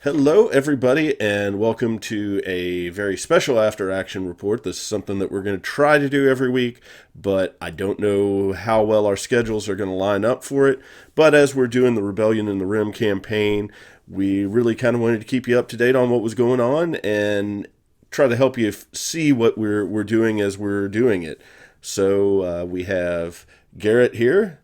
Hello, everybody, and welcome to a very special after action report. This is something that we're going to try to do every week, but I don't know how well our schedules are going to line up for it. But as we're doing the Rebellion in the Rim campaign, we really kind of wanted to keep you up to date on what was going on and try to help you see what we're doing as we're doing it. So we have Garrett here,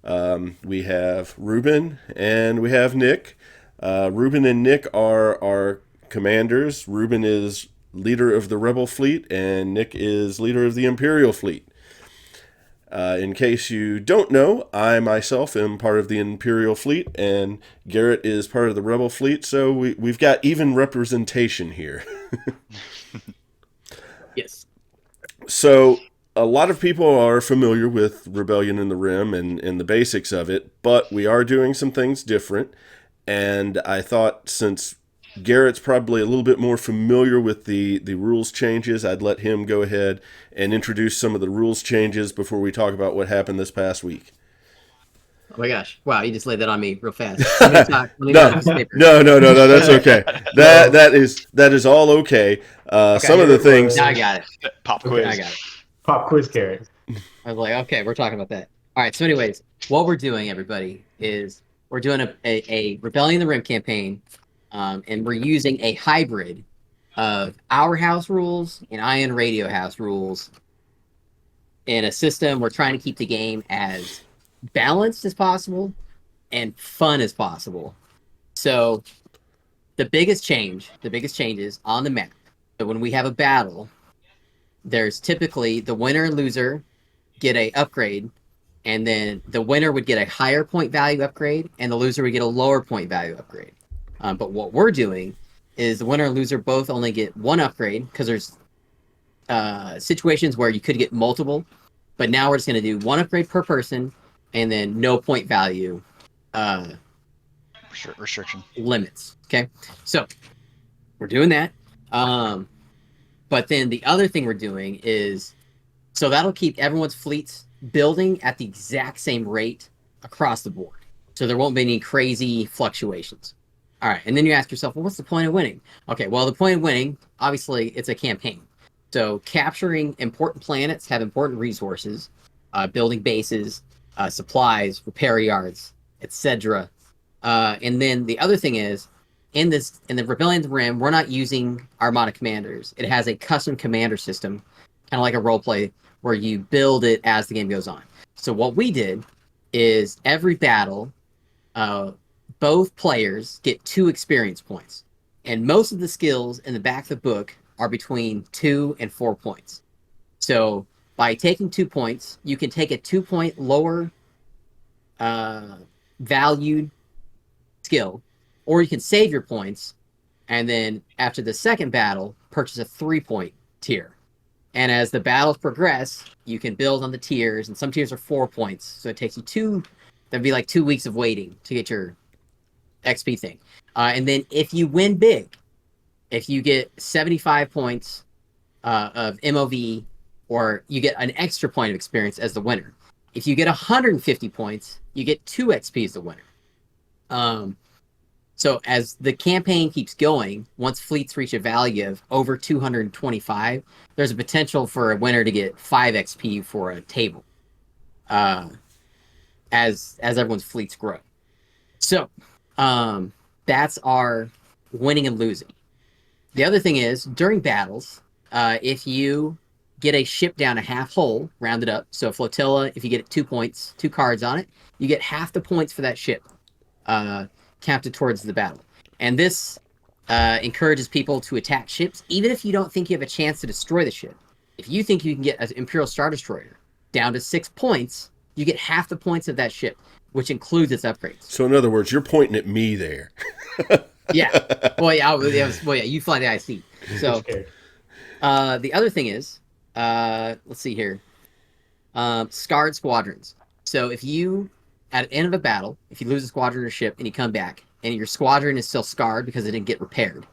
we have Reuben, and we have Nick. Reuben and Nick are our commanders. Reuben is leader of the Rebel fleet, and Nick is leader of the Imperial fleet. In case you don't know, I myself am part of the Imperial fleet, and Garrett is part of the Rebel fleet, so we've got even representation here. Yes. So, a lot of people are familiar with Rebellion in the Rim and the basics of it, but we are doing some things different. And I thought since Garrett's probably a little bit more familiar with the rules changes, I'd let him go ahead and introduce some of the rules changes before we talk about what happened this past week. Oh my gosh. Wow, you just laid that on me real fast. Let me talk. Let me get a No, piece of paper. no, that's okay. That No. that is all okay. Okay. Some of the Garrett things. Now I got it. Pop Okay, I quiz. got it. Pop quiz, Garrett. I was like, okay, we're talking about that. All right. So, anyways, what we're doing, everybody, is we're doing a Rebellion in the Rim campaign, and we're using a hybrid of our house rules and Iron Radio house rules in a system. We're trying to keep the game as balanced as possible and fun as possible. So, the biggest changes on the map. So when we have a battle, there's typically the winner and loser get a upgrade, and then the winner would get a higher point value upgrade, and the loser would get a lower point value upgrade. But what we're doing is the winner and loser both only get one upgrade because there's situations where you could get multiple, but now we're just going to do one upgrade per person, and then no point value uh, Restriction. limits. Okay, so we're doing that. But then the other thing we're doing is so that'll keep everyone's fleets building at the exact same rate across the board. So there won't be any crazy fluctuations. All right, and then you ask yourself, well, what's the point of winning? Okay, well, the point of winning, obviously, it's a campaign. So capturing important planets have important resources, building bases, supplies, repair yards, etc. And then the other thing is, in the Rebellion Rim, we're not using Armada commanders. It has a custom commander system, kind of like a role play where you build it as the game goes on. So what we did is every battle, both players get 2 experience points, and most of the skills in the back of the book are between 2 and 4 points. So by taking 2 points, you can take a 2-point lower valued skill, or you can save your points, and then after the second battle, purchase a 3-point tier. And as the battles progress, you can build on the tiers, and some tiers are 4 points, so it takes you that'd be like 2 weeks of waiting to get your XP thing. And then if you win big, if you get 75 points of MOV, or you get an extra point of experience as the winner. If you get 150 points, you get 2 XP as the winner. So as the campaign keeps going, once fleets reach a value of over 225, there's a potential for a winner to get 5 XP for a table, as everyone's fleets grow. So that's our winning and losing. The other thing is, during battles, if you get a ship down a half hull, rounded up, so a flotilla, if you get 2 points, 2 cards on it, you get half the points for that ship. Counted towards the battle. And this encourages people to attack ships, even if you don't think you have a chance to destroy the ship. If you think you can get an Imperial Star Destroyer down to 6 points, you get half the points of that ship, which includes its upgrades. So in other words, you're pointing at me there. Yeah. Well, yeah, you fly the IC. So the other thing is, let's see here, scarred squadrons. So if you at the end of a battle, if you lose a squadron or ship and you come back and your squadron is still scarred because it didn't get repaired,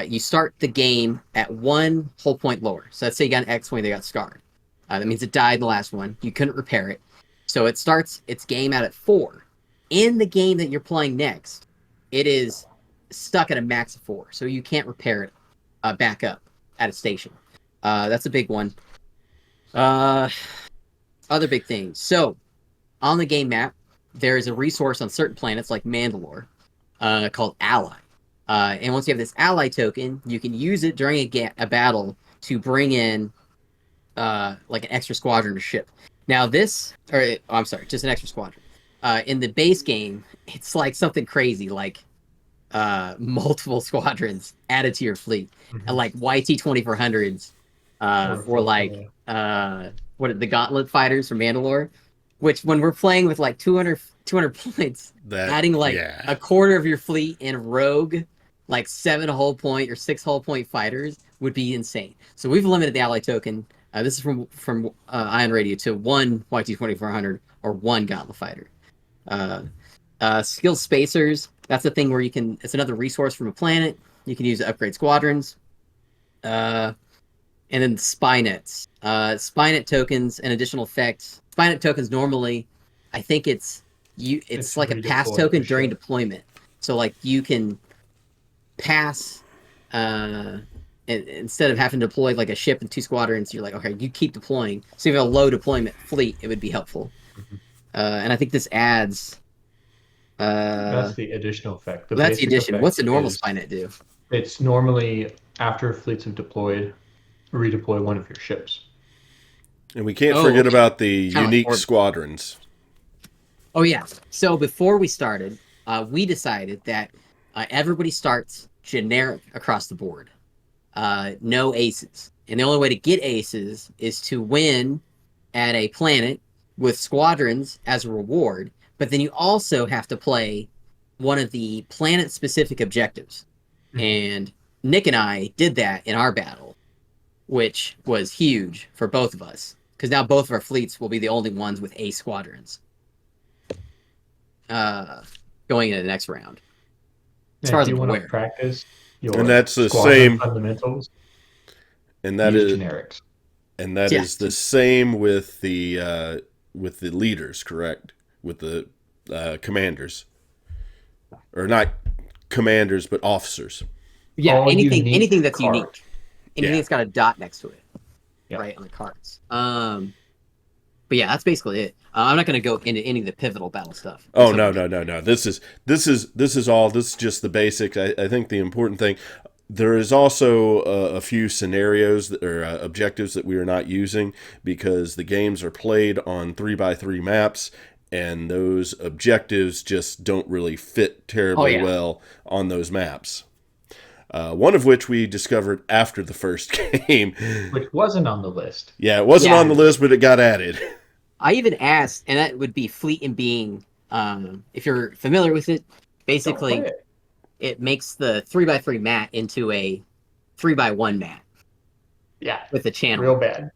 you start the game at 1 whole point lower. So let's say you got an X-Wing that got scarred. That means it died in the last one. You couldn't repair it. So it starts its game out at 4. In the game that you're playing next, it is stuck at a max of 4, so you can't repair it back up at a station. That's a big one. Other big things. So, on the game map, there is a resource on certain planets like Mandalore called Ally. And once you have this Ally token, you can use it during a battle to bring in like an extra squadron or ship. Now just an extra squadron. In the base game, it's like something crazy, like multiple squadrons added to your fleet, and like YT-2400s, or like what are the Gauntlet fighters from Mandalore, which when we're playing with like 200 points, adding like a quarter of your fleet in rogue, like 7 hull point or 6 hull point fighters would be insane. So we've limited the ally token. This is from Ion Radio to 1 YT-2400 or 1 Gauntlet fighter. Skill spacers, that's a thing where you can, it's another resource from a planet. You can use to upgrade squadrons. And then Spynets. Spynet tokens and additional effects. Spynet tokens normally, I think it's like a pass token during deployment. So like you can pass instead of having to deploy like a ship and 2 squadrons, you're like, okay, you keep deploying. So if you have a low deployment fleet, it would be helpful. And I think this adds that's the additional effect. That's the addition. What's the normal Spynet do? It's normally after fleets have deployed, redeploy one of your ships. And we can't forget about the unique squadrons. Oh yeah. So before we started, we decided that everybody starts generic across the board. No aces. And the only way to get aces is to win at a planet with squadrons as a reward. But then you also have to play one of the planet-specific objectives. Mm-hmm. And Nick and I did that in our battle, which was huge for both of us. Because now both of our fleets will be the only ones with ace squadrons. Going into the next round. As far as I'm aware. Practice and that's the same fundamentals. And that is generics. And that is the same with the leaders, correct? With the commanders, or not commanders, but officers. Yeah, anything that's unique, anything that's got a dot next to it, right on the cards. But yeah, that's basically it. I'm not going to go into any of the pivotal battle stuff. Oh no. This is just the basics. I think the important thing. There is also a few scenarios or objectives that we are not using because the games are played on 3x3 maps. And those objectives just don't really fit terribly well on those maps. One of which we discovered after the first game. Which wasn't on the list. Yeah, it wasn't on the list, but it got added. I even asked, and that would be Fleet and Being. If you're familiar with it, basically it makes the 3x3 mat into a 3x1 mat. Yeah. With a channel. Real bad.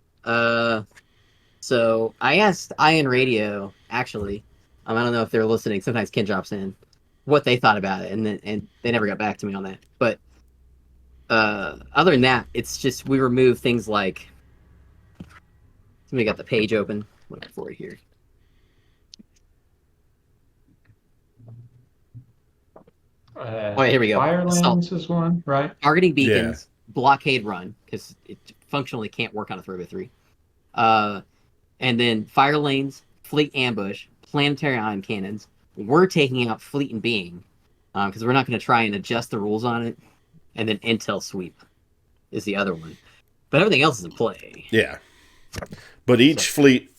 So I asked Ion Radio, actually, I don't know if they're listening. Sometimes Ken drops in, what they thought about it, and they never got back to me on that. But other than that, it's just we remove things like. Somebody got the page open. Looking for it here. Here we go. Firelands is one, right? Targeting beacons, blockade run, because it functionally can't work on a 3x3. And then fire lanes, fleet ambush, planetary ion cannons. We're taking out fleet and being because we're not going to try and adjust the rules on it. And then intel sweep is the other one. But everything else is in play. Yeah. But each fleet,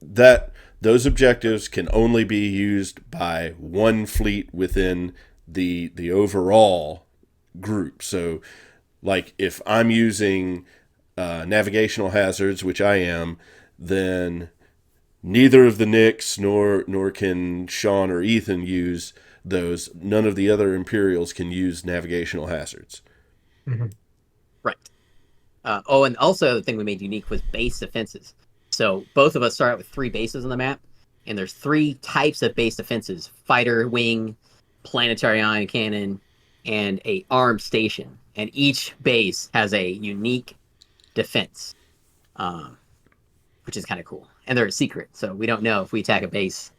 those objectives can only be used by one fleet within the overall group. So, like, if I'm using navigational hazards, which I am, then neither of the Nicks nor can Sean or Ethan use those. None of the other Imperials can use navigational hazards. Mm-hmm. Right. And also the thing we made unique was base defenses. So both of us start out with 3 bases on the map, and there's 3 types of base defenses: fighter, wing, planetary ion cannon, and a armed station. And each base has a unique defense. Which is kind of cool. And they're a secret, so we don't know if we attack a base,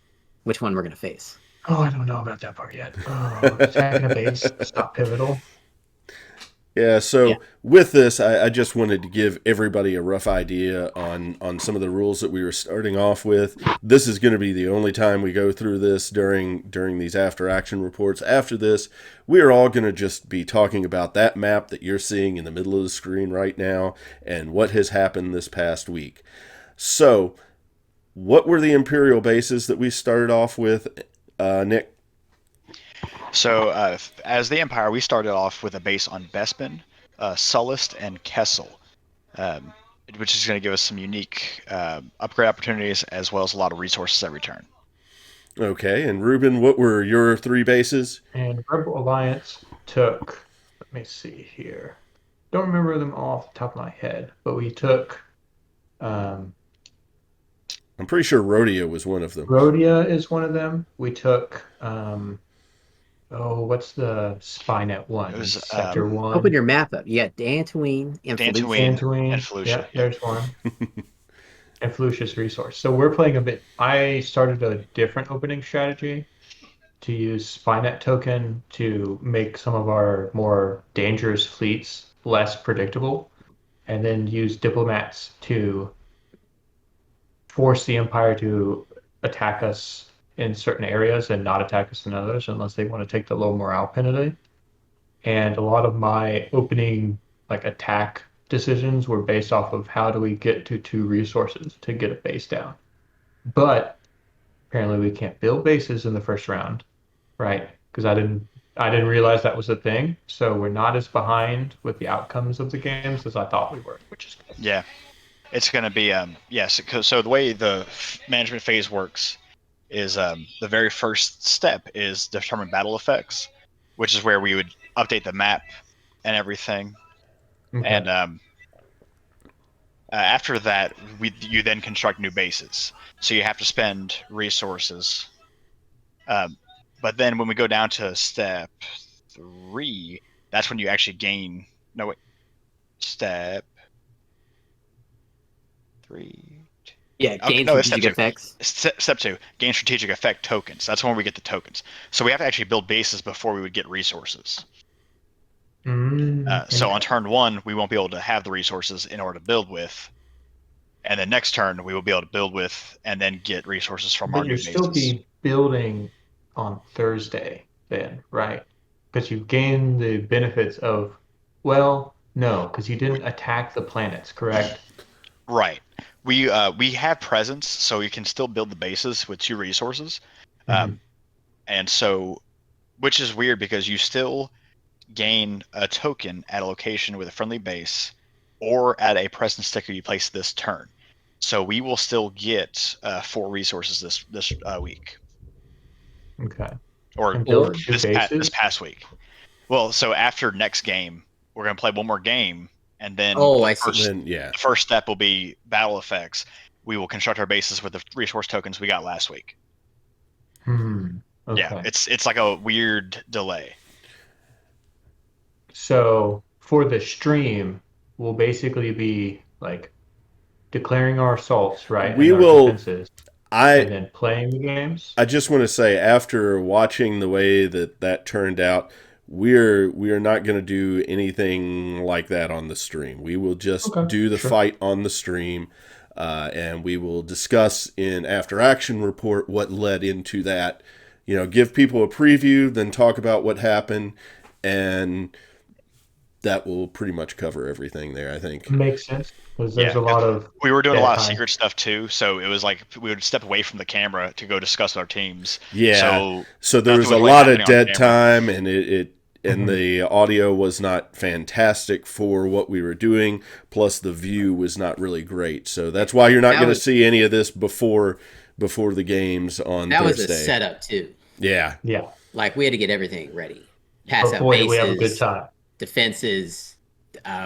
which one we're going to face. Oh, I don't know about that part yet. Oh, attacking a base, stop pivotal. Yeah, Yeah. so with this, I just wanted to give everybody a rough idea on some of the rules that we were starting off with. This is going to be the only time we go through this during these after action reports. After this, we are all going to just be talking about that map that you're seeing in the middle of the screen right now and what has happened this past week. So, what were the Imperial bases that we started off with, Nick? So, as the Empire, we started off with a base on Bespin, Sullust, and Kessel, um, which is going to give us some unique upgrade opportunities as well as a lot of resources every turn. Okay, and Reuben, what were your 3 bases? And Rebel Alliance took, let me see here. Don't remember them all off the top of my head, but we took um, I'm pretty sure Rodeo was one of them. Rhodia is one of them. We took, what's the Spynet one? It was Sector Open 1. your map up. You got Dantooine and Felucia. Dantooine and Dantooine. Felucia. Yeah, there's one. And Felucia's Resource. So we're playing a bit. I started a different opening strategy to use Spynet token to make some of our more dangerous fleets less predictable, and then use diplomats to force the Empire to attack us in certain areas and not attack us in others unless they want to take the low morale penalty. And a lot of my opening attack decisions were based off of how do we get to 2 resources to get a base down. But apparently we can't build bases in the first round, right? Because I didn't realize that was a thing. So we're not as behind with the outcomes of the games as I thought we were, which is good. Yeah, it's going to be yes. So the way the management phase works is the very first step is determine battle effects, which is where we would update the map and everything. Okay. And after that, you then construct new bases. So you have to spend resources. But then when we go down to step 3, that's when you actually gain. No, wait. Step 3. Yeah, gain no, it's strategic effects. Step 2, gain strategic effect tokens. That's when we get the tokens. So we have to actually build bases before we would get resources. So on turn 1, we won't be able to have the resources in order to build with. And then next turn, we will be able to build with and then get resources from our But new you'll bases. still be building on Thursday then, right? Because you gain the benefits of, well, no, because you didn't attack the planets, correct? Right. We have presence, so you can still build the bases with 2 resources. And so, which is weird because you still gain a token at a location with a friendly base or at a presence sticker you place this turn. So we will still get 4 resources this week. Okay. Or And build two this bases? past week. Well, so after next game, we're going to play one more game, and then I see. the first step will be battle effects. We will construct our bases with the resource tokens we got last week. Okay. Yeah, it's like a weird delay. So for the stream, we'll basically be declaring our assaults, right? We and our will. defenses, and then playing the games. I just want to say, after watching the way that turned out, we are not going to do anything like that on the stream. We will just do the fight on the stream, and we will discuss in after action report what led into that. Give people a preview, then talk about what happened, and that will pretty much cover everything there, I think. Makes sense, because there's a lot of... We were doing a lot of secret stuff, too, so it was like we would step away from the camera to go discuss with our teams. Yeah, so there was a lot of dead time, and and the audio was not fantastic for what we were doing, plus the view was not really great. So that's why you're not going to see any of this before the games on Thursday. That was a setup, too. Yeah. Like, we had to get everything ready. Pass out boy, bases, we have a good time. Defenses.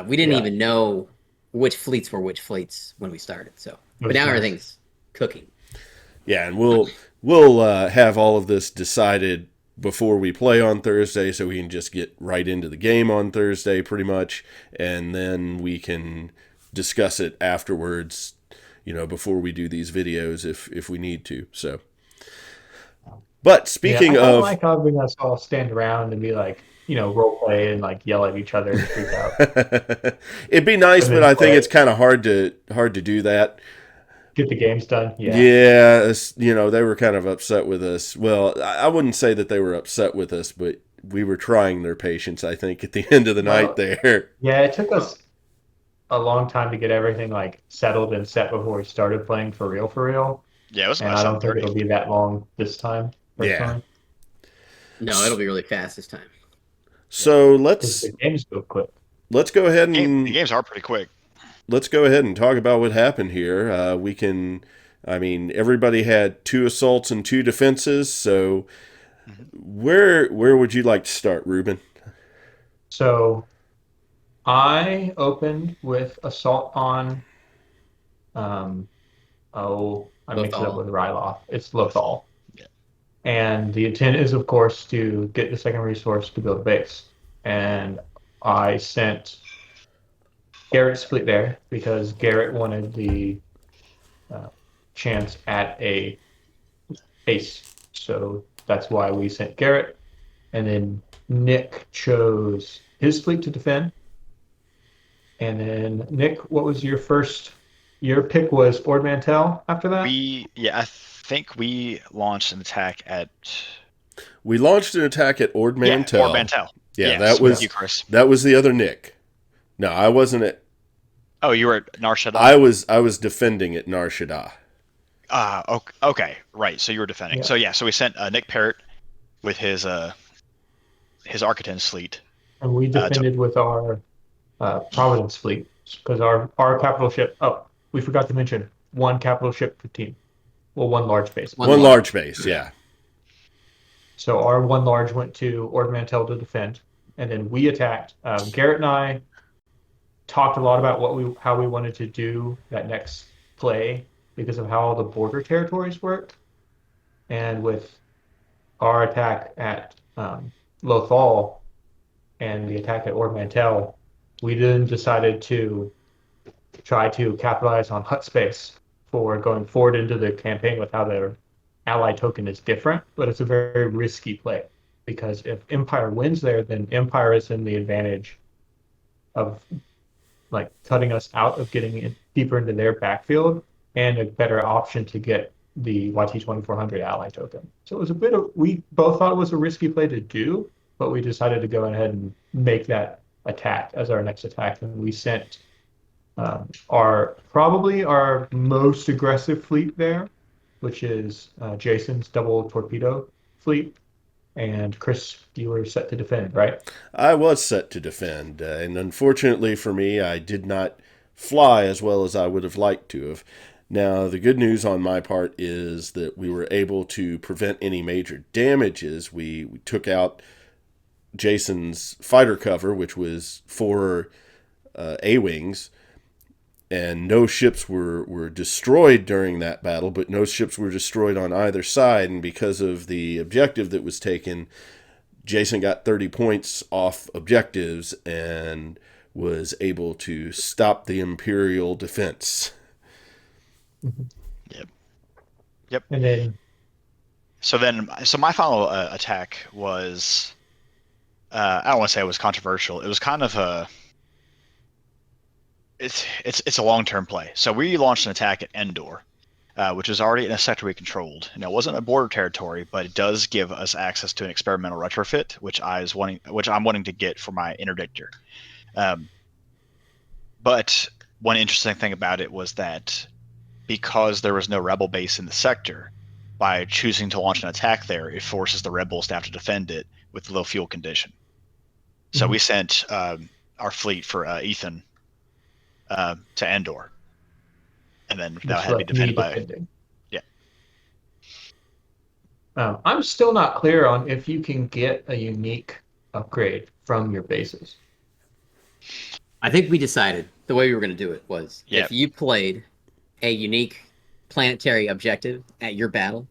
We didn't even know which fleets were which fleets when we started. So, but now everything's cooking. Yeah, and we'll have all of this decided before we play on Thursday, so we can just get right into the game on Thursday, pretty much, and then we can discuss it afterwards. Before we do these videos, if we need to. So, But Yeah, speaking I kind of of, like having us all stand around and be like, role play and like yell at each other and freak out, it'd be nice, and but then I think it's play, kind of hard to do that. get the games done. Yeah. Yeah, they were kind of upset with us. Well, I wouldn't say that they were upset with us, but we were trying their patience, I think, at the end of the night Well, there. yeah, it took us a long time to get everything like settled and set before we started playing for real. Yeah, it was And about I don't think 7:30. it'll be that long this time, Yeah. personally. No, it'll be really fast this time. Yeah, So because let's the games go quick. let's go ahead The and games are pretty quick. talk about what happened here. I mean, everybody had 2 assaults and 2 defenses. So Mhm. where would you like to start, Reuben? So I opened with assault on um I mix it up Lothal. with Ryloth. It's Both. Lothal. Yeah. And the intent is, of course, to get the second resource to build a base. And I sent Garrett's fleet there because Garrett wanted the uh, chance at a base. So that's why we sent Garrett. And then Nick chose his fleet to defend. And then Nick, what was your first? Your pick was Ord Mantell after that? I think we launched an attack at We launched an attack at Ord Or Mantell. Mantel. Yeah, Yes, that with Yeah. you, Chris. the other Nick. No, I wasn't at. Oh, you were at Narshada? I was defending at Nar Shaddaa. Okay, right. So you were defending. Yeah. So we sent Nick Parrott with his Architect's fleet. And we To defended with our Providence fleet because our capital ship. Oh, we forgot to mention one capital ship per team. Well, one large base. One One large. large base, yeah. So our one large went to Ord Mantell to defend, and then we attacked. Garrett and I talked a lot about how we wanted to do that next play because of how all the border territories work, and with our attack at Lothal and the attack at Ord Mantell, we then decided to try to capitalize on hut space for going forward into the campaign with how their ally token is different, but it's a very risky play because if Empire wins there, then Empire is in the advantage of like cutting us out of getting in deeper into their backfield and a better option to get the YT 2400 ally token. So it was we both thought it was a risky play to do, but we decided to go ahead and make that attack as our next attack. And we sent probably our most aggressive fleet there, which is Jason's double torpedo fleet. And Chris, you were set to defend, right? I was set to defend, and unfortunately for me, I did not fly as well as I would have liked to have. Now, the good news on my part is that we were able to prevent any major damages. We took out Jason's fighter cover, which was 4 A-wings, and no ships were destroyed during that battle, but no ships were destroyed on either side. And because of the objective that was taken, Jason got 30 points off objectives and was able to stop the Imperial defense. Yep. Yep. And then So my final attack was I don't want to say it was controversial. It was kind of a it's a long-term play. So we launched an attack at Endor, which is already in a sector we controlled. It wasn't a border territory, but it does give us access to an experimental retrofit, which I'm wanting to get for my interdictor. But one interesting thing about it was that because there was no rebel base in the sector, by choosing to launch an attack there, it forces the rebels to have to defend it with low fuel condition. So we sent our fleet for Ethan to Endor, and then that had to be defended by. Yeah. I'm still not clear on if you can get a unique upgrade from your bases. I think we decided the way we were going to do it was Yeah. if you played a unique planetary objective at your battle,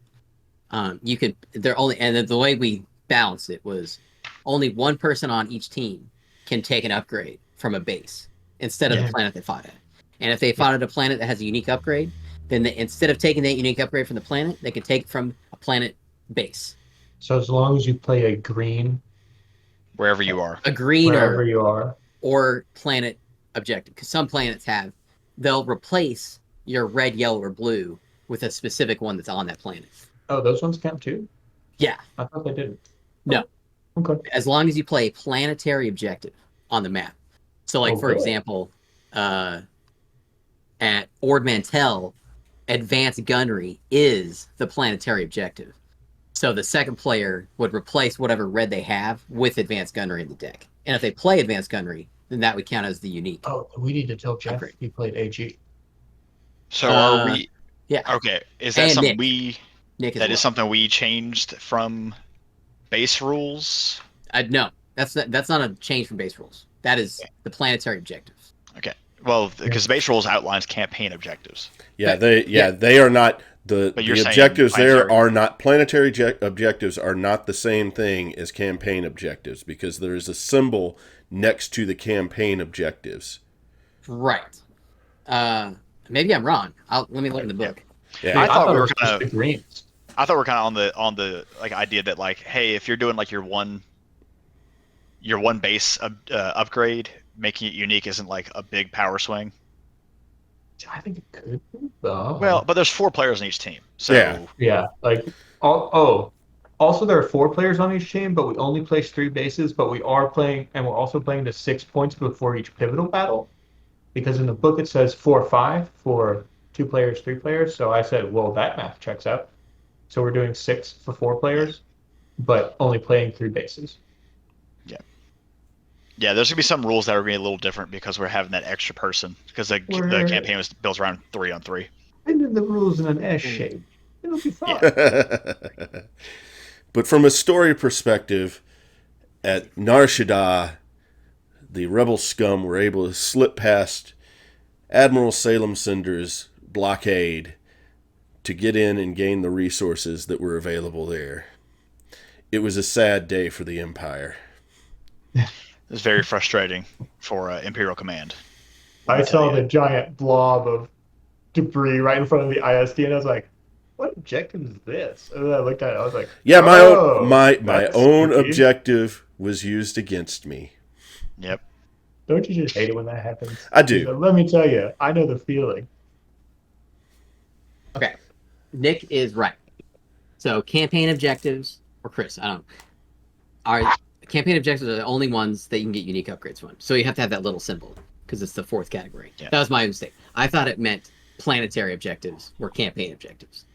you could. And the way we balanced it was only one person on each team can take an upgrade from a base instead of the planet they fought at. And if they fought at a planet that has a unique upgrade, then instead of taking that unique upgrade from the planet, they could take it from a planet base. So as long as you play a green wherever you are. A green wherever you are. or planet objective, because some planets they'll replace your red, yellow, or blue with a specific one that's on that planet. Oh, those ones count too? Yeah, I thought they didn't. no. Okay. As long as you play a planetary objective on the map. So, like, for good. example, at Ord Mantell, advanced gunnery is the planetary objective. So the second player would replace whatever red they have with advanced gunnery in the deck. And if they play advanced gunnery, then that would count as the unique. Oh, we need to tell Jeff Upgrade. he played AG. So are we? Yeah. Okay. Is that And something Nick. Nick as that well. is something we changed from base rules? No, that's not a change from base rules. That is the planetary objectives. Okay. Well, because base rules outlines campaign objectives. Yeah, they are not the But you're saying objectives there planetary- are not planetary objectives are not the same thing as campaign objectives because there is a symbol next to the campaign objectives. Right. Maybe I'm wrong. Let me look in the book. Yeah. I thought we it were was just kind the of. greens. I thought we are kind of on the like idea that like, hey, if you're doing like your one base upgrade, making it unique isn't like a big power swing. I think it could be. Oh. Well, but there's 4 players on each team, so Yeah. Like, also there are 4 players on each team, but we only place 3 bases, but we're also playing to 6 points before each pivotal battle. Because in the book it says 4-5 for 2 players, 3 players. So I said, well, that math checks out. So we're doing 6 for 4 players, but only playing 3 bases. yeah, there's gonna be some rules that are gonna be a little different because we're having that extra person because the campaign was built around 3-on-3. And then the rules in an S shape. It'll be fine. But from a story perspective, at Nar Shaddaa, the rebel scum were able to slip past Admiral Salem Cinder's blockade to get in and gain the resources that were available there. It was a sad day for the Empire. It's very frustrating for Imperial Command. I saw the giant blob of debris right in front of the ISD, and I was like, "What objective is this?" And then I looked at it, I was like, Yeah, my that's own spooky. objective was used against me. Yep. Don't you just hate it when that happens? I do. Let me tell you, I know the feeling. Okay. Nick is right. So campaign objectives, or Chris, I don't know. Our campaign objectives are the only ones that you can get unique upgrades from. So you have to have that little symbol because it's the 4th category. Yeah. That was my mistake. I thought it meant planetary objectives or campaign objectives.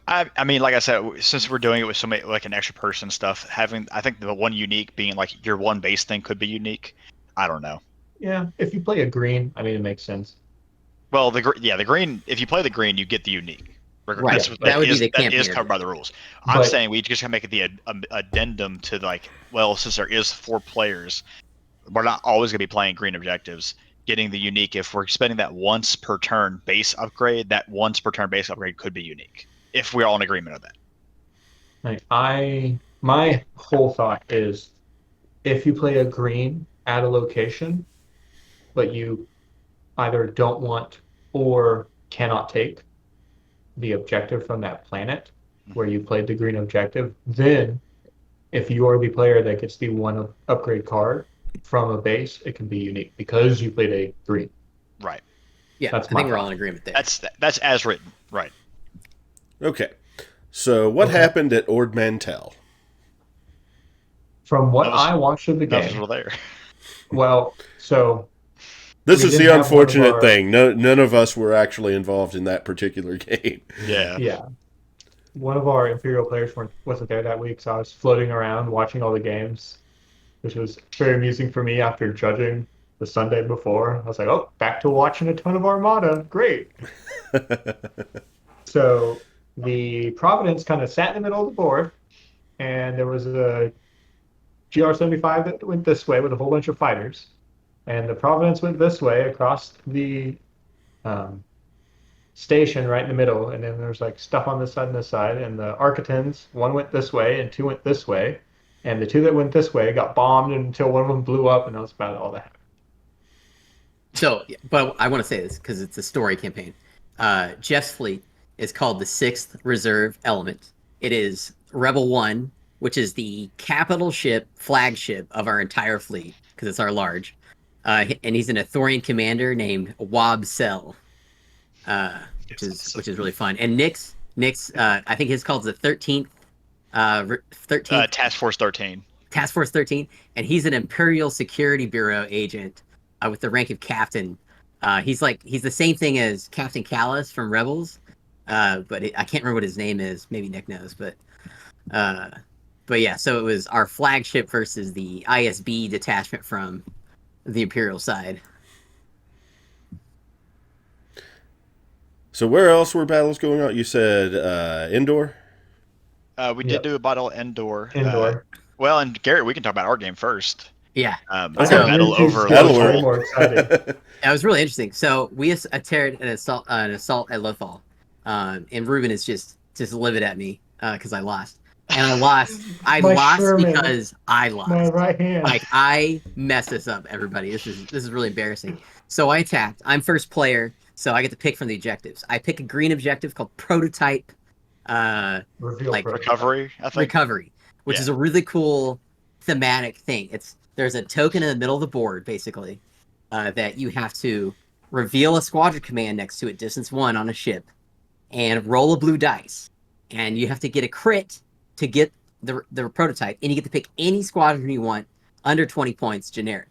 I mean, like I said, since we're doing it with so many like an extra person stuff, I think the one unique being like your one base thing could be unique. I don't know. Yeah, if you play a green, I mean, it makes sense. Well, the green. If you play the green, you get the unique. Right. That would be the that is campaign covered by the rules. I'm But- saying we just gotta make it the addendum to like, well, since there is 4 players, we're not always gonna be playing green objectives. Getting the unique, if we're spending that once per turn base upgrade, that once per turn base upgrade could be unique. If we're all in agreement of that. Like, my whole thought is, if you play a green at a location, but you either don't want or cannot take the objective from that planet where you played the green objective, then if you are the player that gets the one upgrade card from a base, it can be unique because you played a green. Right. Yeah, That's I think my we're all in agreement there. That's as written. Right. Okay. So what happened at Ord Mantell? From what That was- I watched of the That was game, all there. well, so This We is did the have one of unfortunate our- thing. None of us were actually involved in that particular game. Yeah. yeah, one of our Imperial players wasn't there that week, so I was floating around watching all the games, which was very amusing for me after judging the Sunday before. I was like, oh, back to watching a ton of Armada. Great. So the Providence kind of sat in the middle of the board, and there was a GR-75 that went this way with a whole bunch of fighters, and the Providence went this way across the station right in the middle, and then there's like stuff on this side and this side, and the Architans, one went this way and 2 went this way, and the 2 that went this way got bombed until one of them blew up, and that was about all that happened. So, but I want to say this because it's a story campaign. Jeff's fleet is called the 6th Reserve Element, It is Rebel One, which is the capital ship flagship of our entire fleet because it's our large. And he's an Athorian commander named Wab Sel, which is really fun. And Nick's I think his called the 13th Task Force 13. Task Force 13, and he's an Imperial Security Bureau agent with the rank of captain. He's the same thing as Captain Callus from Rebels, I can't remember what his name is. Maybe Nick knows, uh, but yeah. So it was our flagship versus the ISB detachment from the Imperial side. So where else were battles going on? You said indoor. We did do a battle indoor. Indoor. Well, and Garrett, we can talk about our game first. Yeah. Okay. So- Battle over Battle Lothal. World. More excited. It was really interesting. So we attempted an assault at Lothal, and Reuben is just livid at me because I lost, and I lost. I My lost Sherman. because I lost. My right hand. Like I messed this up, everybody. This is really embarrassing. So I attacked. I'm first player, so I get to pick from the objectives. I pick a green objective called Prototype. Reveal like prototype. Recovery, I think. Recovery, which Yeah. is a really cool thematic thing. There's a token in the middle of the board, basically, that you have to reveal a squadron command next to it, distance 1 on a ship, and roll a blue dice. And you have to get a crit to get the prototype, and you get to pick any squadron you want under 20 points, generic.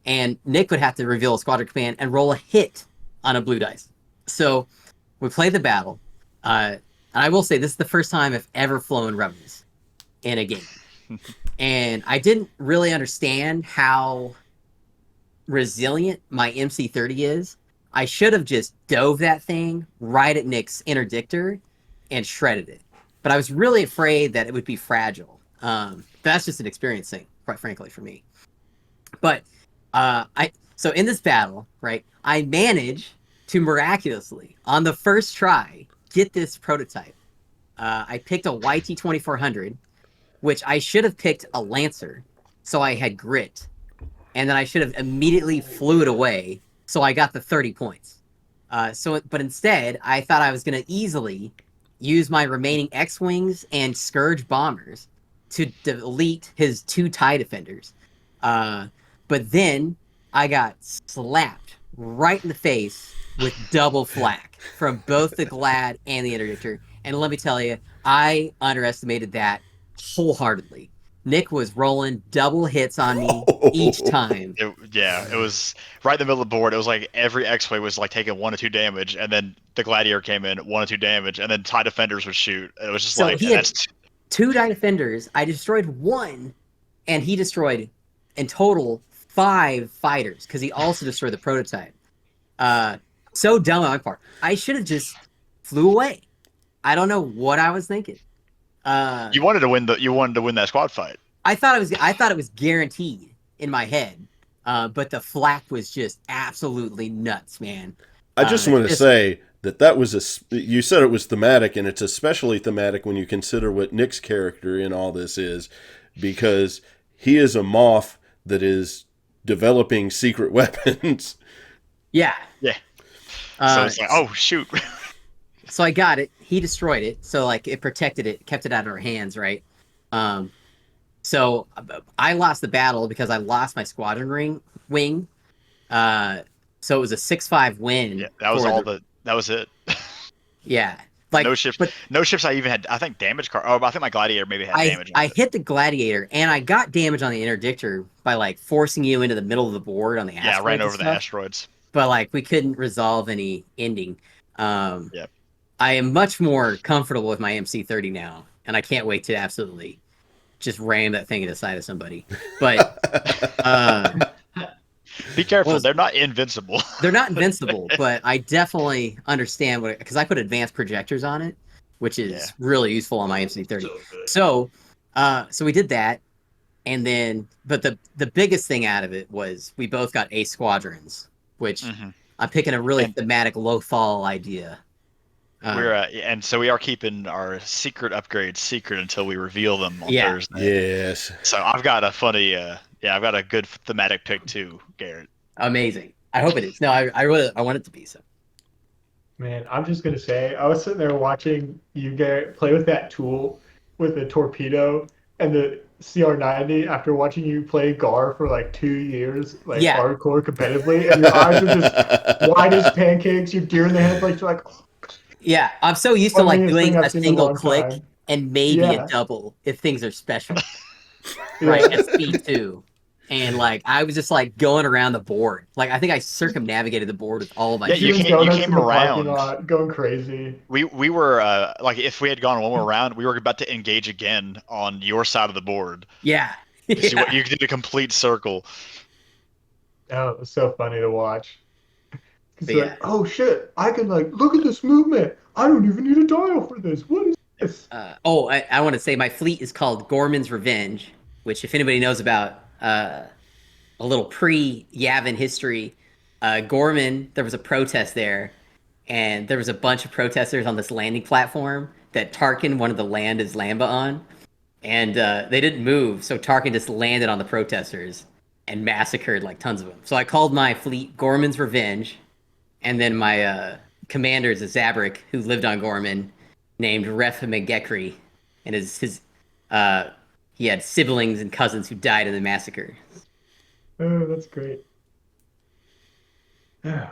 And Nick would have to reveal a squadron command and roll a hit on a blue dice. So we play the battle. And I will say this is the first time I've ever flown Rebels in a game. And I didn't really understand how resilient my MC30 is. I should have just dove that thing right at Nick's interdictor and shredded it. But I was really afraid that it would be fragile. That's just an experience thing, quite frankly, for me. But so in this battle, right, I managed to miraculously, on the first try, get this prototype. I picked a YT-2400, which I should have picked a Lancer, so I had grit. And then I should have immediately flew it away, so I got the 30 points. But instead, I thought I was going to easily use my remaining X-Wings and Scourge bombers to delete his 2 TIE defenders. But then I got slapped right in the face with double flak from both the Glad and the interdictor. And let me tell you, I underestimated that wholeheartedly. Nick was rolling double hits on me each time. It was right in the middle of the board. It was like every X-Wing was like taking 1 or 2 damage, and then the Gladiator came in 1 or 2 damage, and then TIE defenders would shoot. It was just So like he had that's 2 TIE defenders. I destroyed 1, and he destroyed in total 5 fighters because he also destroyed the prototype. So dumb on my part. I should have just flew away. I don't know what I was thinking. you wanted to win that squad fight. I thought it was guaranteed in my head, but the flak was just absolutely nuts, man. I just want to say that was you said it was thematic, and it's especially thematic when you consider what Nick's character in all this is, because he is a Moff that is developing secret weapons. Yeah. So it's like, oh shoot. So I got it. He destroyed it. So like it protected it, kept it out of our hands, right? So I lost the battle because I lost my squadron wing. So it was a 6-5 win. Yeah, that was that was it. Yeah. Like no ships I even had. I think damage card. Oh, I think my Gladiator maybe had damage. I hit the Gladiator and I got damage on the interdictor by like forcing you into the middle of the board on the asteroids. Yeah, ran over the asteroids. But like we couldn't resolve any ending. Yep. I am much more comfortable with my MC30 now, and I can't wait to absolutely just ram that thing in the side of somebody. But be careful; they're not invincible. They're not invincible, but I definitely understand because I put advanced projectors on it, which is really useful on my MC30. So we did that, and then but the biggest thing out of it was we both got A squadrons, which I'm picking a really thematic Lothal idea. And so we are keeping our secret upgrades secret until we reveal them on Thursday. Yes. So I've got a funny, I've got a good thematic pick too, Garrett. Amazing. I hope it is. No, I want it to be so. Man, I'm just gonna say, I was sitting there watching you Garrett play with that tool with the torpedo and the CR90 after watching you play Gar for like 2 years, like Yeah, hardcore competitively, and your eyes are just wide as pancakes, you're deer in the headlights, you're like, oh, yeah. I'm so used to like funniest doing thing I've a seen in a single long click time. and maybe a Yeah, double if things are special, right? yeah. At speed two. And like I was just like going around the board. Like I think I circumnavigated the board with all of my Yeah, you Doing ships. came you donuts came in the parking around. lot, going crazy. We were like if we had gone one more round, we were about to engage again on your side of the board Yeah. because Yeah. you did a complete circle. Oh, it was so funny to watch. Because But you're yeah. like, oh shit, I can like look at this movement. I don't even need a dial for this. What is this? I want to say my fleet is called Gorman's Revenge, which, if anybody knows about a little pre-Yavin history, Gorman, there was a protest there, and there was a bunch of protesters on this landing platform that Tarkin wanted to land his Lamba on, and they didn't move, so Tarkin just landed on the protesters and massacred like tons of them. So I called my fleet Gorman's Revenge, and then my commander is a Zabrak who lived on Gorman, named Ref Megekri, and his uh, he had siblings and cousins who died in the massacre. Oh, that's great. Yeah,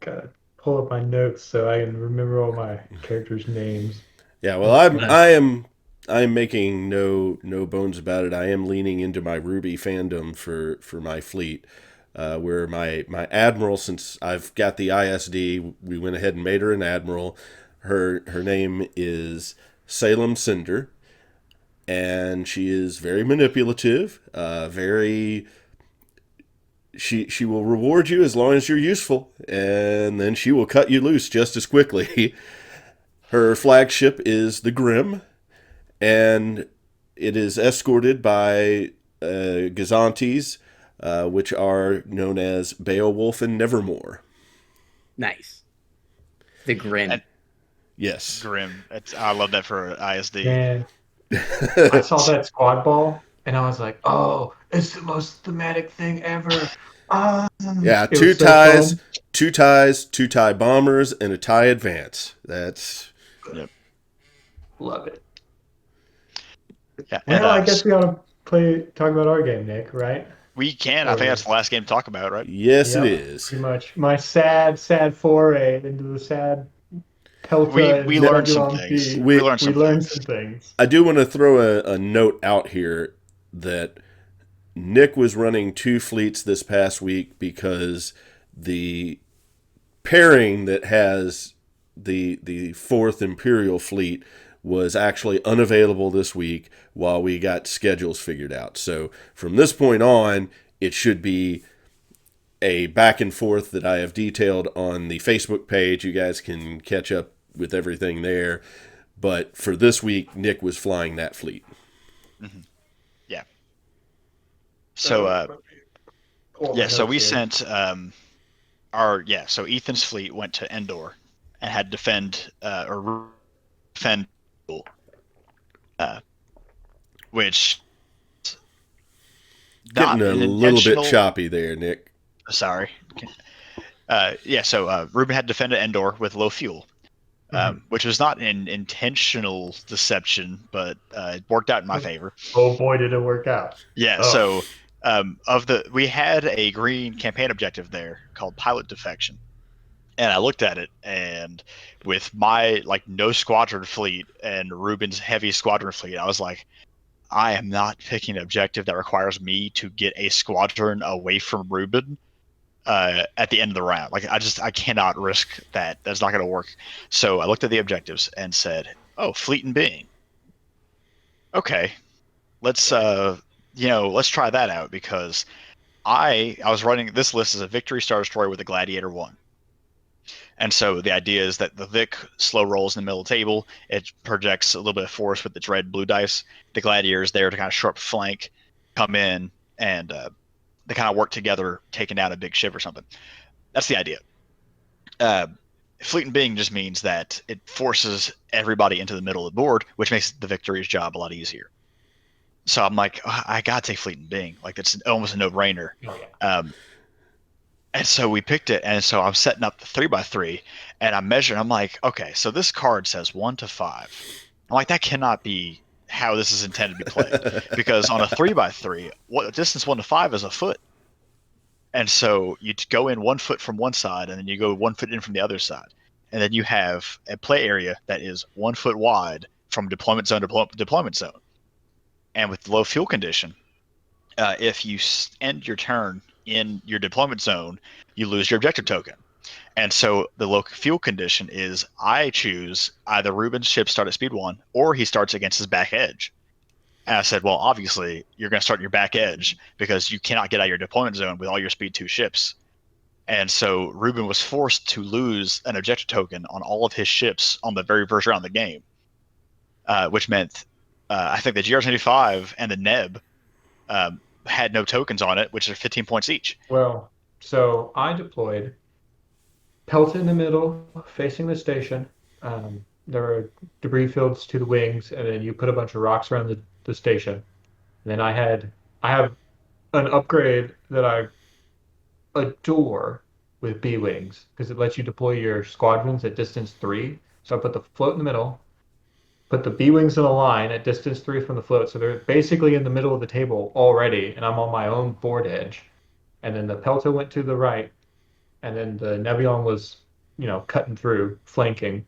gotta pull up my notes so I can remember all my characters' names. Yeah, well, That's I'm funny. I am I am making no bones about it. I am leaning into my Ruby fandom for my fleet, where my admiral, since I've got the ISD, we went ahead and made her an admiral. Her name is Salem Cinder, and she is very manipulative. Very she will reward you as long as you're useful, and then she will cut you loose just as quickly. Her flagship is the Grim, and it is escorted by Gazantes, which are known as Beowulf and Nevermore. Nice. The Grim. And Yes. Grim, I love that for ISD. Man, I saw that squad ball and I was like, oh, it's the most thematic thing ever. Ah, Yeah, it was so fun. two tie bombers, and a tie advance. That's Yep. Love it. Yeah, and Well, I guess we ought to talk about our game, Nick, right? we can. I think that's Or the last game to talk about, right? yes, it Yep, is. pretty much. My sad foray into the sad We Pelta and we learned some Zebulon things. P. We We learned We some learned things. some things. I do want to throw a note out here that Nick was running two fleets this past week because the pairing that has the fourth Imperial fleet was actually unavailable this week while we got schedules figured out. So from this point on, it should be a back and forth that I have detailed on the Facebook page. You guys can catch up with everything there. But for this week, Nick was flying that fleet. Hmm. Yeah. So Pull my yeah, so notes we here. sent so Ethan's fleet went to Endor and had defend or defend, uh, which Getting not a an little bit intentional. choppy there, Nick. Sorry. So Reuben had defended Endor with low fuel, Mhm. which was not an intentional deception, but it worked out in my favor. Oh boy, did it work out. Yeah, Oh, so we had a green campaign objective there called pilot defection, and I looked at it, and with my like no squadron fleet and Reuben's heavy squadron fleet, I was like, I am not picking an objective that requires me to get a squadron away from Reuben at the end of the round. Like I cannot risk that. That's not going to work. So I looked at the objectives and said, oh, fleet and being. Okay, let's let's try that out because I was running this list as a victory star destroyer with a gladiator one. And so the idea is that the Vic slow rolls in the middle of the table. It projects a little bit of force with its red blue dice. The gladiator is there to kind of sharp flank, come in, and they kind of work together, taking down a big ship or something. That's the idea. Uh, Fleet and Being just means that it forces everybody into the middle of the board, which makes the victory's job a lot easier. So I'm like, oh, I gotta take Fleet and Being. Like it's almost a no-brainer. oh yeah. Um, And so we picked it, and so I'm setting up the 3x3, and I'm measuring. I'm like, okay, so this card says 1 to 5. I'm like, that cannot be how this is intended to be played, because on a 3x3, what distance 1 to 5 is a foot, and so you go in 1 foot from one side, and then you go 1 foot in from the other side, and then you have a play area that is 1 foot wide from deployment zone to deployment zone. And with the low fuel condition, if you end your turn in your deployment zone, you lose your objective token. And so the low fuel condition is I choose either Reuben's ship start at speed 1 or he starts against his back edge. And I said, well, obviously you're going to start in your back edge because you cannot get out of your deployment zone with all your speed 2 ships. And so Reuben was forced to lose an objective token on all of his ships on the very first round of the game, which meant I think the GR-75 and the Neb had no tokens on it, which are 15 points each. Well, so I deployed Pelt in the middle, facing the station. There are debris fields to the wings, and then you put a bunch of rocks around the station. And then I have an upgrade that I adore with B wings because it lets you deploy your squadrons at distance 3. So I put the float in the middle, put the B wings in a line at distance 3 from the float, so they're basically in the middle of the table already, and I'm on my own board edge. And then the Pelto went to the right, and then the Nebulon was, cutting through, flanking.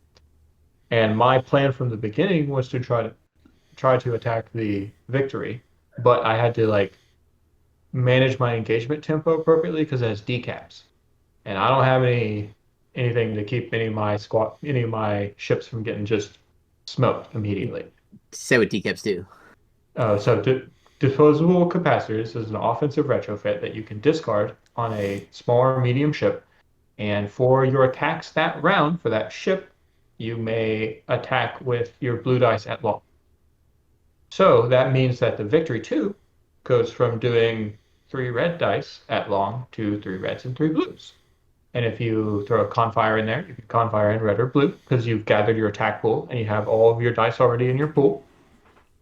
And my plan from the beginning was to try to attack the Victory, but I had to manage my engagement tempo appropriately because it has decaps, and I don't have anything to keep any of my ships from getting just smoked immediately. Say what decaps do. Disposable capacitors is an offensive retrofit that you can discard on a small or medium ship, and for your attacks that round for that ship, you may attack with your blue dice at long. So that means that the Victory 2 goes from doing 3 red dice at long to 3 reds and 3 blues. And if you throw a Confire in there, you can Confire in red or blue because you've gathered your attack pool and you have all of your dice already in your pool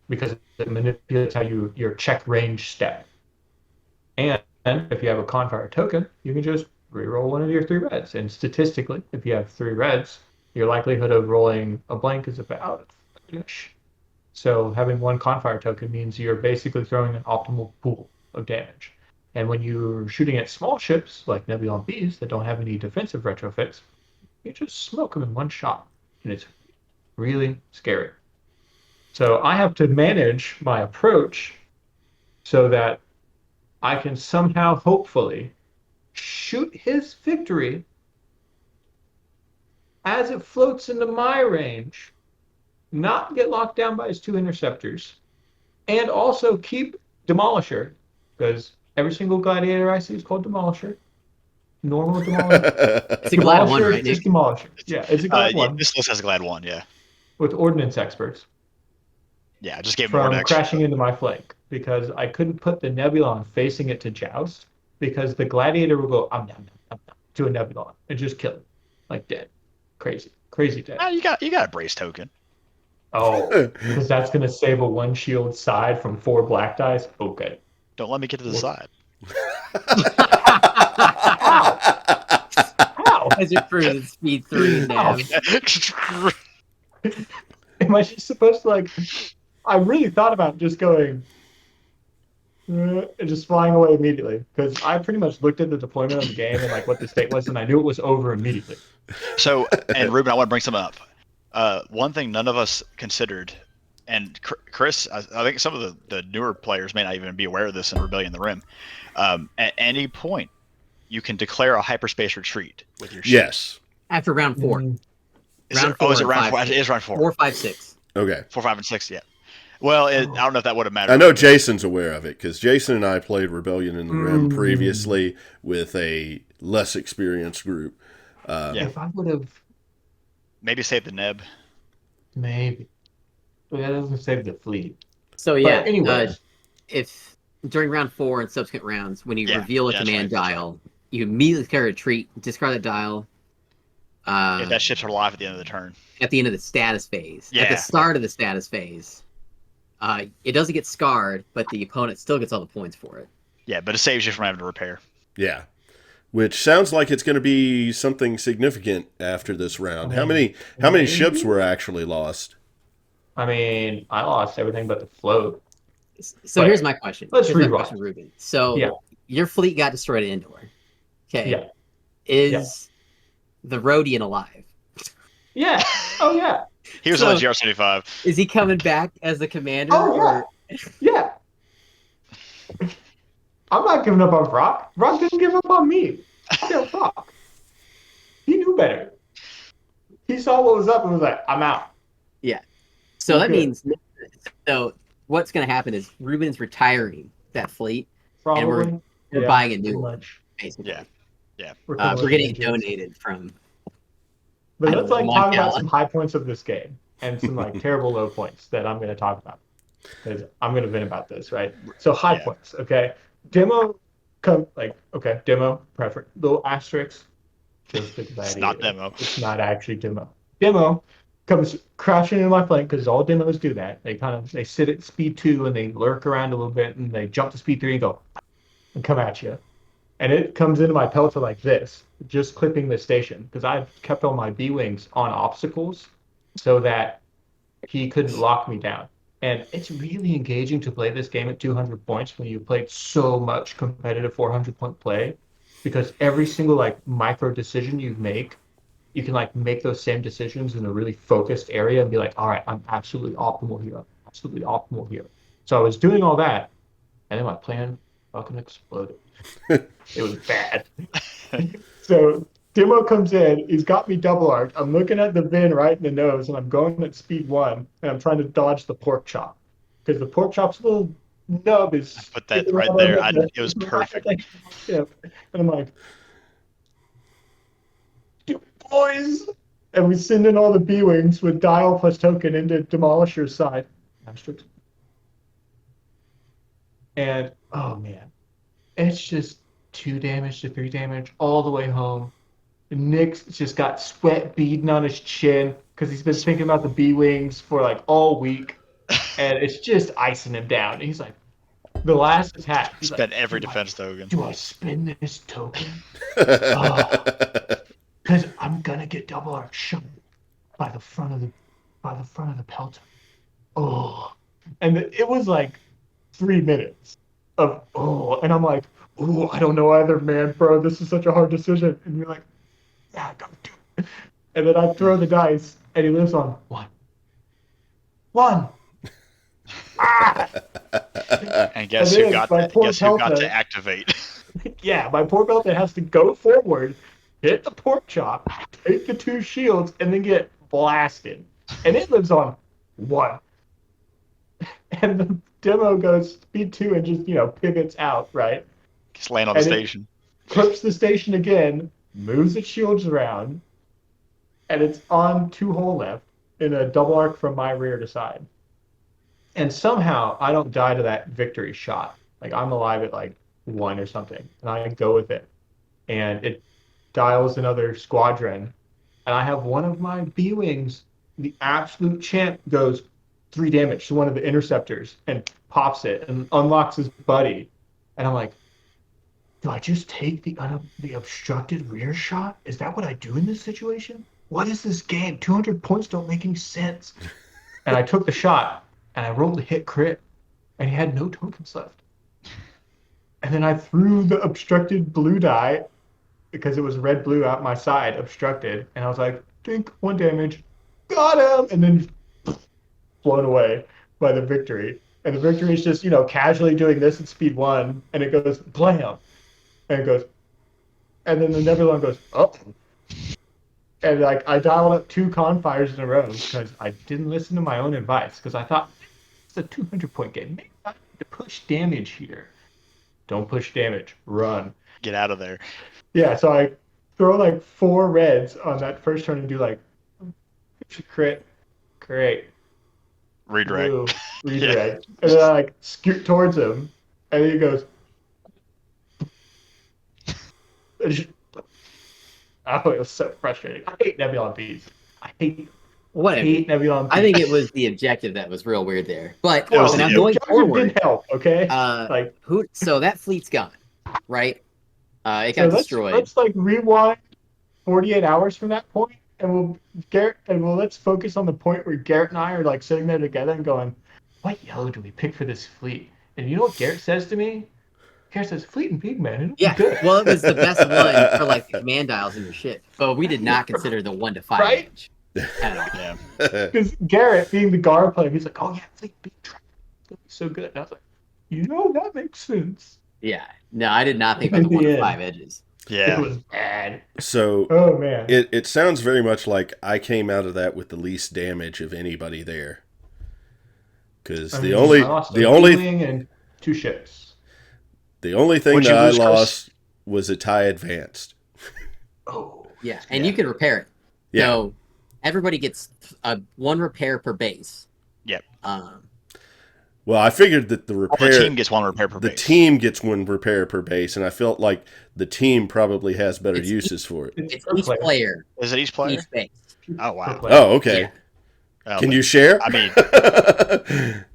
because it manipulates how your check range step. And if you have a Confire token, you can just reroll one of your 3 reds. And statistically, if you have 3 reds, your likelihood of rolling a blank is about 30-ish. So having 1 Confire token means you're basically throwing an optimal pool of damage. And when you're shooting at small ships like Nebulon Bs that don't have any defensive retrofits, you just smoke them in one shot. And it's really scary. So I have to manage my approach so that I can somehow, hopefully, shoot his Victory as it floats into my range, not get locked down by his 2 interceptors, and also keep Demolisher, because every single gladiator I see is called Demolisher. Normal Demolisher. It's a Glad 1, right, Just Nick? Demolisher. Yeah, it's a Glad 1. This list has a Glad 1, yeah. With ordnance experts. Yeah, just gave more from crashing into my flank because I couldn't put the Nebulon facing it to joust because the gladiator will go to a Nebulon and just kill it like dead, crazy dead. You got a brace token. Oh, because that's gonna save a 1 shield side from 4 black dice. Okay. Don't let me get to the side. How? As your first speed 3 now. Am I just supposed to I really thought about just going and just flying away immediately because I pretty much looked at the deployment of the game and what the state was, and I knew it was over immediately. So, and Reuben, I want to bring something up. One thing none of us considered, and Chris, I think some of the newer players may not even be aware of this in Rebellion in the Rim. At any point, you can declare a hyperspace retreat with your ship. Yes. After round 4. Is it round 4? It is round 4. 4, 5, 6. Okay. 4, 5, and 6, yeah. Well, I don't know if that would have mattered. I know Jason's aware of it because Jason and I played Rebellion in the Rim previously with a less experienced group. If I would have maybe saved the Neb. Maybe. But that doesn't save the fleet. So yeah, anyways. If during round 4 and subsequent rounds, when you reveal a command right, dial, you immediately declare a retreat, discard that dial. If that ship's alive at the end of the turn. At the end of the status phase. Yeah. At the start of the status phase. It doesn't get scarred, but the opponent still gets all the points for it. Yeah, but it saves you from having to repair. Yeah. which sounds like it's going to be something significant after this round. I mean, How many ships maybe? were actually lost? I mean, I lost everything but the float. So here's But my question. let's Here's my rewind. question, Reuben. So Yeah, your fleet got destroyed at Endor. Okay. yeah, yeah, Is the Rhodian alive? yeah. Oh yeah. He was on So the GR75. is he coming back as the commander, Oh or yeah. Yeah. I'm not giving up on Brock. Brock didn't give up on me. I got Brock. He knew better. He saw what was up and was like, I'm out. yeah? So We're that good. means what's going to happen is Reuben's retiring that fleet, and Probably. we're Yeah, buying a pretty new one, much. basically. Yeah. Yeah. We're We're getting it engines. donated from But I don't let's know like talk about Montella. some high points of this game and some like terrible low points that I'm going to talk about because I'm going to vent about this, right? So high Yeah. points, okay? Demo come like okay, demo preference little asterisk, just the It's not gladiator. demo. It's not actually demo. Demo comes crashing into my flank because all demos do that. They sit at speed 2 and they lurk around a little bit and they jump to speed 3 and go and come at you. And it comes into my pelter like this, just clipping the station because I've kept all my B wings on obstacles so that he couldn't lock me down. And it's really engaging to play this game at 200 points when you played so much competitive 400-point play because every single like micro decision you make, you can like make those same decisions in a really focused area and be like, all right, I'm absolutely optimal here. Absolutely optimal here. So I was doing all that, and then my plan fucking exploded. It was bad. So Demo comes in, he's got me double arced. I'm looking at the VIN right in the nose, and I'm going at speed 1, and I'm trying to dodge the pork chop. Because the pork chop's little nub is Put that sticking right out there. of It was the perfect. yeah. And I'm like, boys! And we send in all the B-Wings with dial plus token into Demolisher's side. Asterisk. And, oh man, it's just 2 damage to 3 damage all the way home. Nick's just got sweat beading on his chin because he's been thinking about the B-Wings for like all week. And it's just icing him down. And he's like, the last attack. He's Spent like, every defense token. do I spin this token? Oh, because I'm gonna get double arc shot by the front of the pelter. Oh, and it was like 3 minutes of and I'm like, oh, I don't know either, man, bro. This is such a hard decision. And you're like, yeah, go do it. And then I throw the dice, and he lives on 1. 1. Ah! And guess And who then got my that? poor Guess who got Pelta, to activate? yeah, my poor Pelta has to go forward, hit the pork chop, take the 2 shields, and then get blasted. And it lives on 1. And the demo goes speed 2 and just, pivots out, right? Just land on the And it station. clips the station again, moves its shields around, and it's on 2 hole left in a double arc from my rear to side. And somehow I don't die to that victory shot. Like I'm alive at like 1 or something, and I go with it. And it dials another squadron, and I have one of my B-Wings, the absolute champ, goes 3 damage to one of the interceptors and pops it and unlocks his buddy. And I'm like, do I just take the obstructed rear shot? Is that what I do in this situation? What is this game? 200 points don't make any sense. And I took the shot, and I rolled a hit crit, and he had no tokens left. And then I threw the obstructed blue die, because it was red-blue out my side, obstructed, and I was like, dink, 1 damage, got him! And then blown away by the victory. And the victory is just, casually doing this at speed 1, and it goes, blam! And it goes, and then the Nebulon goes, oh. And like I dialed up 2 confires in a row because I didn't listen to my own advice because I thought it's a 200-point game. Maybe I need to push damage here. Don't push damage. Run. Get out of there. Yeah, so I throw like 4 reds on that first turn and do like crit, great, Redirect. blue, redirect. And then I like scoot towards him, and then he goes. Oh, it was so frustrating. I hate Nebulon Bees. I hate Whatever. Nebulon Bees. I think it was the objective that was real weird there. But It was when I'm the going objective forward, didn't help, okay? so that fleet's gone, right? It So got destroyed. let's like rewind 48 hours from that point, and let's focus on the point where Garrett and I are like sitting there together and going, "What yellow do we pick for this fleet?" And you know what Garrett says to me? Garrett says, "Fleet and Pig, man, it'll be Yeah, good." well, it was the best one for like the command dials in your ship, but we did not consider the 1 to 5 Right? edge at all. Yeah. Because Garrett, being the guard player, he's like, "Oh yeah, Fleet and Pig, it's gonna be so good." And I was like, "You know, that makes sense." Yeah, no, I did not think about In the the 1 to end. 5 edges. It Yeah. was bad. So Oh man. it sounds very much like I came out of that with the least damage of anybody there. Because I the mean, only I lost the a only wing and 2 ships. the only thing What'd that you I lose, Chris? lost was a tie advanced. Oh. Yeah, and Yeah. you can repair it. Yeah. So everybody gets 1 repair per base. Yep. Well, I figured that the Well, repair the team gets 1 repair per the base. team gets 1 repair per base, and I felt like the team probably has better It's uses for it. It's per each player, Is it each player? each base. Oh, Per wow. player. Oh, okay. Yeah. Oh, Can but- you share? I mean,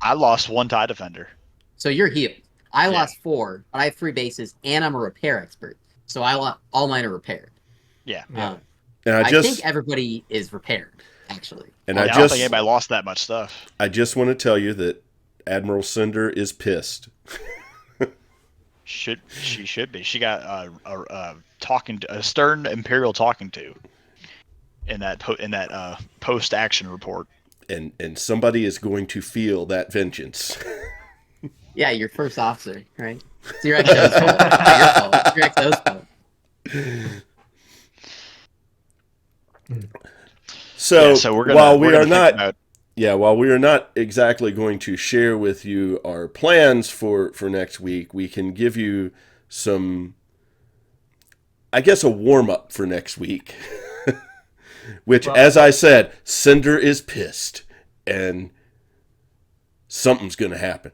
I lost 1 tie defender. So you're healed. I Yeah. lost 4, but I have 3 bases, and I'm a repair expert. So I lost all mine are repaired. Yeah. Yeah. and I I think everybody is repaired, actually. and I I don't just think anybody lost that much stuff. I just want to tell you that Admiral Cinder is pissed. She should be. She got a stern imperial talking to in that post action report. And somebody is going to feel that vengeance. Yeah, your first officer, right? It's your XO's fault. Not your fault. It's your XO's fault. So, Yeah, so we're gonna, while we're we gonna are think not about, while we are not exactly going to share with you our plans for next week, we can give you some, I guess, a warm up for next week. Which, Well, as I said, Cinder is pissed, and something's going to happen.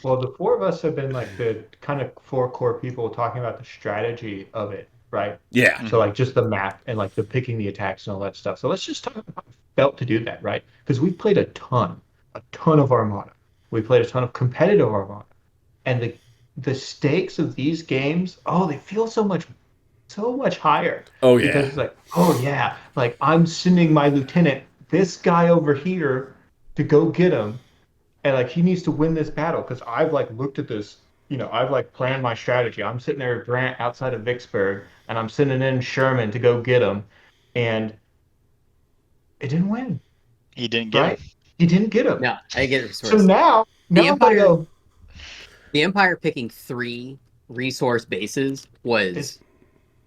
Well, the 4 of us have been like the kind of 4 core people talking about the strategy of it, right? Yeah. So like just the map and like the picking the attacks and all that stuff. So let's just talk about how it felt to do that, right? Because we played a ton of Armada. We played a ton of competitive Armada, and the stakes of these games, oh, they feel so much higher. Oh, yeah. Because it's like, oh yeah, like I'm sending my lieutenant, this guy over here, to go get him, and like he needs to win this battle because I've like looked at this, I've like planned my strategy. I'm sitting there at Grant outside of Vicksburg, and I'm sending in Sherman to go get him, and it didn't win, he didn't get right? him. He didn't get him. No, I get it. So now I'm gonna Empire- go. The Empire picking 3 resource bases was It's-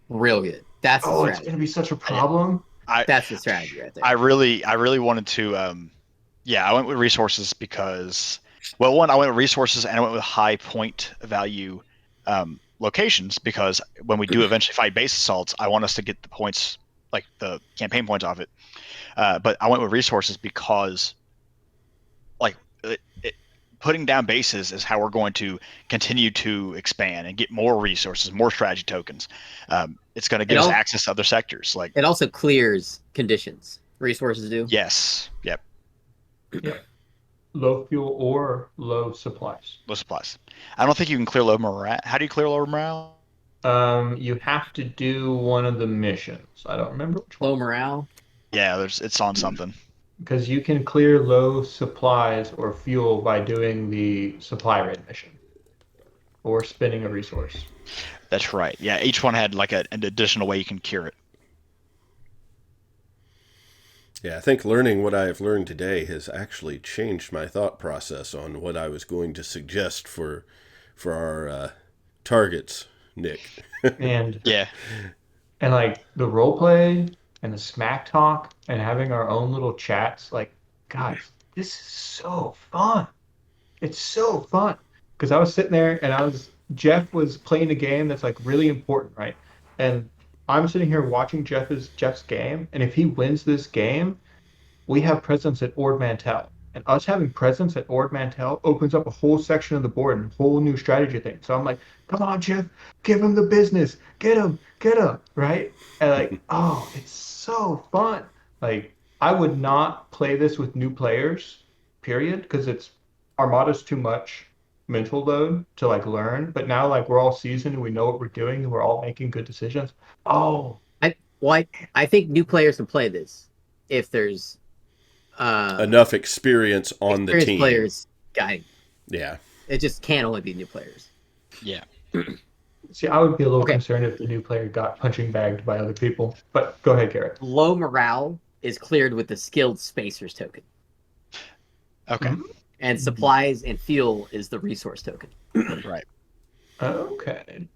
real good. That's the Oh, it's strategy. gonna be such a problem. That's the strategy right there. I really wanted to. I went with resources because, well, one, I went with resources and I went with high point value locations because when we do eventually fight base assaults, I want us to get the points, like the campaign points off it. But I went with resources because, like, putting down bases is how we're going to continue to expand and get more resources, more strategy tokens. It's going to give us access to other sectors. Like, it also clears conditions. Resources do. yes, yep. Low fuel or low supplies. Low supplies. I don't think you can clear low morale. How do you clear low morale? You have to do one of the missions. I don't remember which one. Low morale. Yeah, it's on something. Because you can clear low supplies or fuel by doing the supply raid mission or spending a resource. That's right. Yeah, each one had like an additional way you can cure it. Yeah, I think learning what I have learned today has actually changed my thought process on what I was going to suggest for our targets, Nick. And Yeah. and like the role play and the smack talk and having our own little chats, like, guys, this is so fun. It's so fun. Because I was sitting there and Jeff was playing a game that's like really important, right? And I'm sitting here watching Jeff's game, and if he wins this game, we have presence at Ord Mantell. And us having presence at Ord Mantell opens up a whole section of the board and a whole new strategy thing. So I'm like, come on, Jeff, give him the business. Get him, right? And like, oh, it's so fun. Like, I would not play this with new players, period, because Armada's too much. mental load to like learn. But now like we're all seasoned and we know what we're doing and we're all making good decisions. Oh, I think new players can play this if there's Enough experience on the experienced team. players guiding. Yeah. It just can't only be new players. Yeah. see, I would be a little Okay. concerned if the new player got punching bagged by other people. But go ahead, Garrett. Low morale is cleared with the skilled spacers token, Okay. Mhm. and supplies and fuel is the resource token. Right. Okay.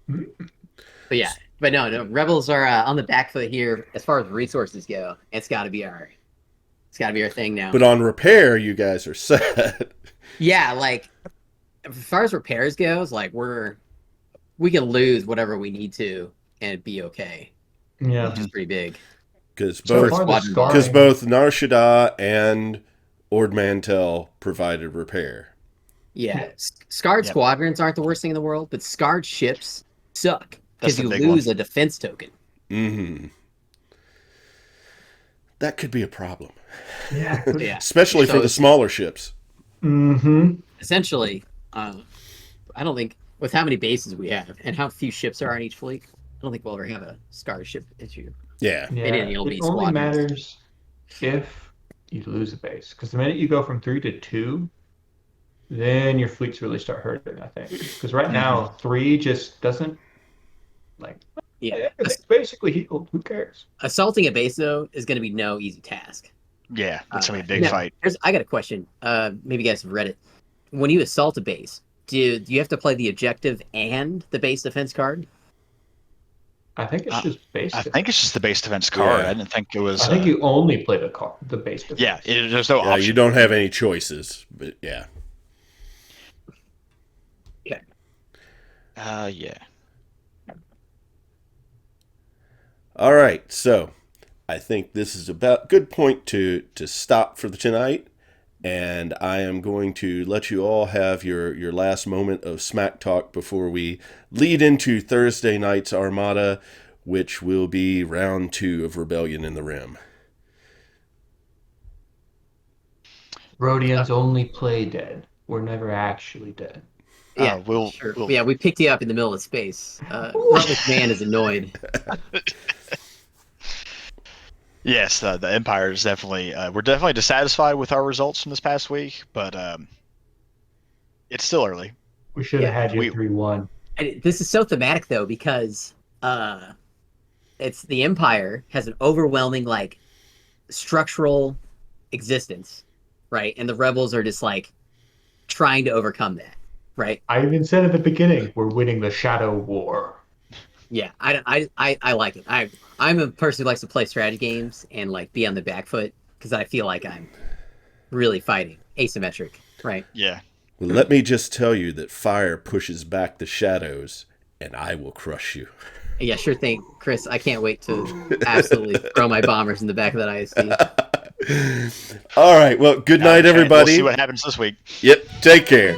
But yeah, but no, rebels are on the back foot here as far as resources go. It's got to be our thing now. But on repair, you guys are set. Yeah, like as far as repairs goes, like we can lose whatever we need to and be okay, Yeah. which is pretty big. Because So both, far, the because scarring. both Nar Shaddaa and Ord Mantell provided repair. Yeah, scarred Yep. squadrons aren't the worst thing in the world, but scarred ships suck That's because the you big lose one. a defense token. Mm-hmm. That could be a problem. Yeah. Yeah, Especially So for the it's- smaller ships. Mm-hmm. essentially, I don't think with how many bases we have and how few ships are on each fleet, I don't think we'll ever have a scarred ship issue. Yeah. Yeah. It only It only squadrons. matters if you lose a base. Because the minute you go from 3 to 2, then your fleets really start hurting, I think. Because right now, 3 just doesn't like Yeah, everything's basically healed. Who cares? assaulting a base though is going to be no easy task. Yeah. It's gonna be a big Now, fight. I got a question. Maybe you guys have read it. When you assault a base, do you have to play the objective and the base defense card? I think it's just base. I think it's just the base defense card. Yeah. I didn't think it was. I think you only play the base defense. Yeah. There's no Yeah, option. you don't have any choices. But yeah. Yeah. All right. So I think this is about good point to stop for the tonight. And I am going to let you all have your last moment of smack talk before we lead into Thursday night's Armada, which will be round 2 of Rebellion in the Rim. Rhodians only play dead. We're never actually dead. Yeah, we'll- sure. we'll- Yeah, we picked you up in the middle of space. Ruthless Man is annoyed. Yes, the Empire is definitely. We're definitely dissatisfied with our results from this past week, but it's still early. We should have Yeah, had you 3-1. And this is so thematic though because it's the Empire has an overwhelming like structural existence, right? And the rebels are just like trying to overcome that, right? I even said at the beginning, we're winning the Shadow War. Yeah, I like it. I'm a person who likes to play strategy games and like be on the back foot because I feel like I'm really fighting asymmetric, right? Yeah. Well, let me just tell you that fire pushes back the shadows, and I will crush you. Yeah, sure thing, Chris. I can't wait to absolutely throw my bombers in the back of that ISD. All right. Well, good night, Okay, everybody. We'll see what happens this week. Yep. Take care.